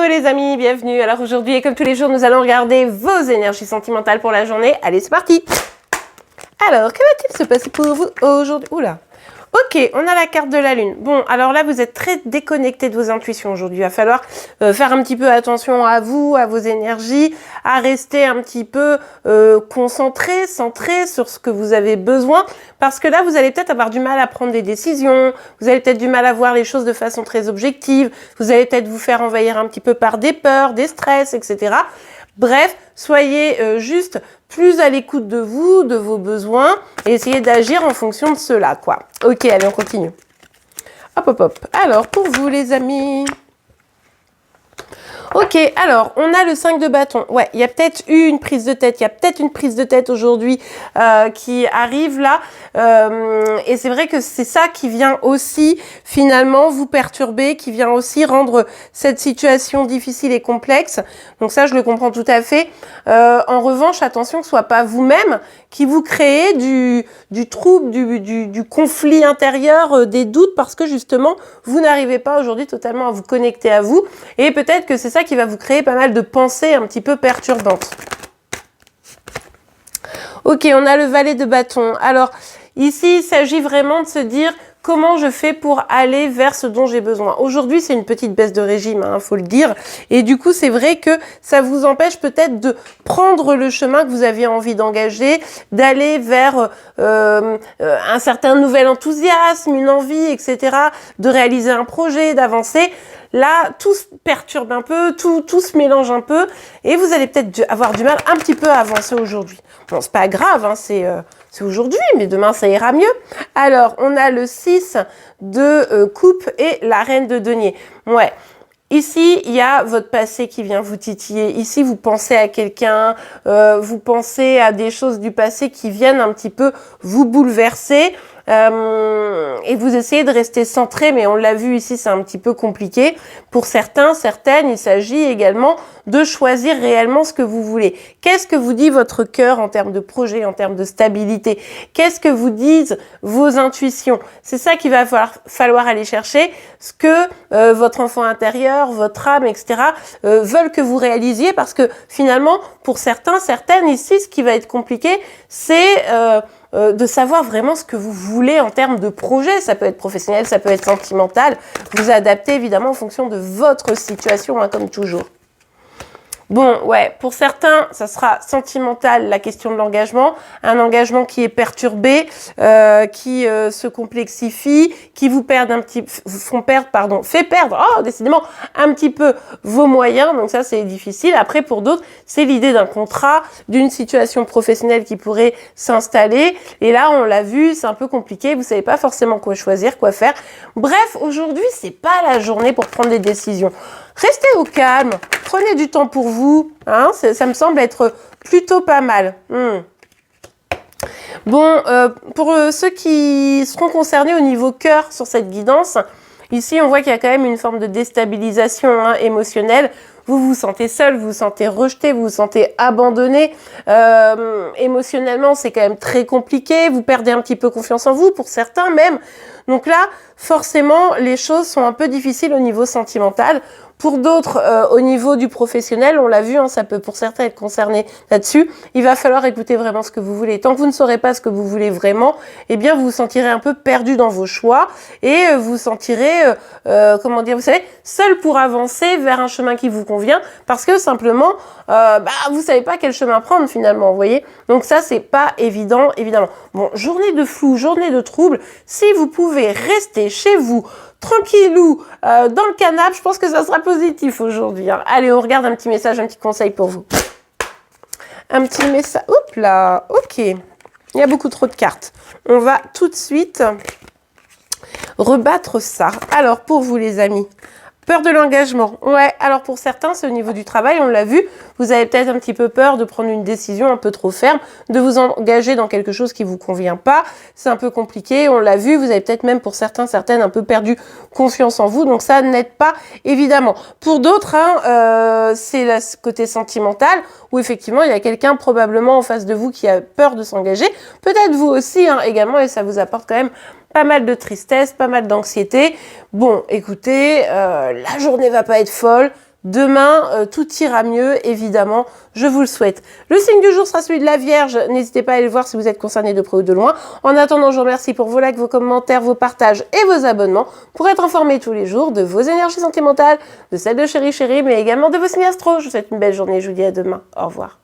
les amis, bienvenue. Alors aujourd'hui, et comme tous les jours, nous allons regarder vos énergies sentimentales pour la journée. Allez, c'est parti. Alors, que va-t-il se passer pour vous aujourd'hui? Oula. Ok, on a la carte de la lune. Bon, alors là, vous êtes très déconnecté de vos intuitions aujourd'hui. Il va falloir faire un petit peu attention à vous, à vos énergies, à rester un petit peu concentré, centré sur ce que vous avez besoin. Parce que là, vous allez peut-être avoir du mal à prendre des décisions. Vous avez peut-être du mal à voir les choses de façon très objective. Vous allez peut-être vous faire envahir un petit peu par des peurs, des stress, etc. Bref, soyez juste plus à l'écoute de vous, de vos besoins, et essayez d'agir en fonction de cela, quoi. Ok, allez, on continue. Hop, hop, hop. Alors, pour vous, les amis... Ok, alors, on a le 5 de bâton. Ouais, il y a peut-être eu une prise de tête. Il y a peut-être une prise de tête aujourd'hui qui arrive là. Et c'est vrai que c'est ça qui vient aussi, finalement, vous perturber, qui vient aussi rendre cette situation difficile et complexe. Donc ça, je le comprends tout à fait. En revanche, attention que ce soit pas vous-même qui vous créez du trouble, du conflit intérieur, des doutes, parce que justement, vous n'arrivez pas aujourd'hui totalement à vous connecter à vous. Et peut-être que c'est ça qui va vous créer pas mal de pensées un petit peu perturbantes. Ok, on a le valet de bâton. Alors, ici, il s'agit vraiment de se dire comment je fais pour aller vers ce dont j'ai besoin. Aujourd'hui, c'est une petite baisse de régime, hein, faut le dire. Et du coup, c'est vrai que ça vous empêche peut-être de prendre le chemin que vous aviez envie d'engager, d'aller vers un certain nouvel enthousiasme, une envie, etc., de réaliser un projet, d'avancer. Là, tout se perturbe un peu, tout se mélange un peu, et vous allez peut-être avoir du mal un petit peu à avancer aujourd'hui. Bon, c'est pas grave, hein, c'est aujourd'hui, mais demain ça ira mieux. Alors, on a le 6 de coupe et la reine de denier. Ouais. Ici, il y a votre passé qui vient vous titiller. Ici, vous pensez à quelqu'un, vous pensez à des choses du passé qui viennent un petit peu vous bouleverser. Et vous essayez de rester centré, mais on l'a vu ici, c'est un petit peu compliqué. Pour certains, certaines, il s'agit également de choisir réellement ce que vous voulez. Qu'est-ce que vous dit votre cœur en termes de projet, en termes de stabilité? Qu'est-ce que vous disent vos intuitions? C'est ça qu'il va falloir aller chercher, ce que votre enfant intérieur, votre âme, etc. Veulent que vous réalisiez, parce que finalement, pour certains, certaines, ici, ce qui va être compliqué, c'est... de savoir vraiment ce que vous voulez en termes de projet. Ça peut être professionnel, ça peut être sentimental. Vous adaptez évidemment en fonction de votre situation, hein, comme toujours. Bon, ouais, pour certains, ça sera sentimental, la question de l'engagement. Un engagement qui est perturbé, qui se complexifie, qui vous font perdre, fait perdre, décidément, un petit peu vos moyens. Donc ça, c'est difficile. Après, pour d'autres, c'est l'idée d'un contrat, d'une situation professionnelle qui pourrait s'installer. Et là, on l'a vu, c'est un peu compliqué. Vous savez pas forcément quoi choisir, quoi faire. Bref, aujourd'hui, c'est pas la journée pour prendre des décisions. Restez au calme, prenez du temps pour vous, hein, ça me semble être plutôt pas mal. Bon, pour ceux qui seront concernés au niveau cœur sur cette guidance, ici on voit qu'il y a quand même une forme de déstabilisation, hein, émotionnelle. Vous vous sentez seul, vous vous sentez rejeté, vous vous sentez abandonné. Émotionnellement, c'est quand même très compliqué. Vous perdez un petit peu confiance en vous, pour certains même. Donc là, forcément, les choses sont un peu difficiles au niveau sentimental. Pour d'autres, au niveau du professionnel, on l'a vu, hein, ça peut pour certains être concerné là-dessus. Il va falloir écouter vraiment ce que vous voulez. Tant que vous ne saurez pas ce que vous voulez vraiment, eh bien, vous vous sentirez un peu perdu dans vos choix et vous vous sentirez, comment dire, vous savez, seul pour avancer vers un chemin qui vous convient, parce que simplement, vous savez pas quel chemin prendre finalement, vous voyez. Donc ça, c'est pas évident, évidemment. Bon, journée de flou, journée de trouble. Si vous pouvez rester chez vous, tranquillou, dans le canapé, je pense que ça sera positif aujourd'hui, hein. Allez, on regarde un petit message, un petit conseil pour vous. Un petit message, hop là, ok. Il y a beaucoup trop de cartes. On va tout de suite rebattre ça. Alors, pour vous les amis, peur de l'engagement. Ouais, alors pour certains, c'est au niveau du travail, on l'a vu. Vous avez peut-être un petit peu peur de prendre une décision un peu trop ferme, de vous engager dans quelque chose qui vous convient pas. C'est un peu compliqué, on l'a vu. Vous avez peut-être même pour certains, certaines un peu perdu confiance en vous. Donc ça n'aide pas, évidemment. Pour d'autres, hein, c'est le côté sentimental où effectivement, il y a quelqu'un probablement en face de vous qui a peur de s'engager. Peut-être vous aussi, hein, également, et ça vous apporte quand même pas mal de tristesse, pas mal d'anxiété. Bon, écoutez, la journée va pas être folle. demain, tout ira mieux, évidemment, je vous le souhaite. Le signe du jour sera celui de la Vierge. N'hésitez pas à aller le voir si vous êtes concerné de près ou de loin. En attendant, je vous remercie pour vos likes, vos commentaires, vos partages et vos abonnements pour être informé tous les jours de vos énergies sentimentales, de celles de Chéri Chéri, mais également de vos signes astro. Je vous souhaite une belle journée. Je vous dis à demain. Au revoir.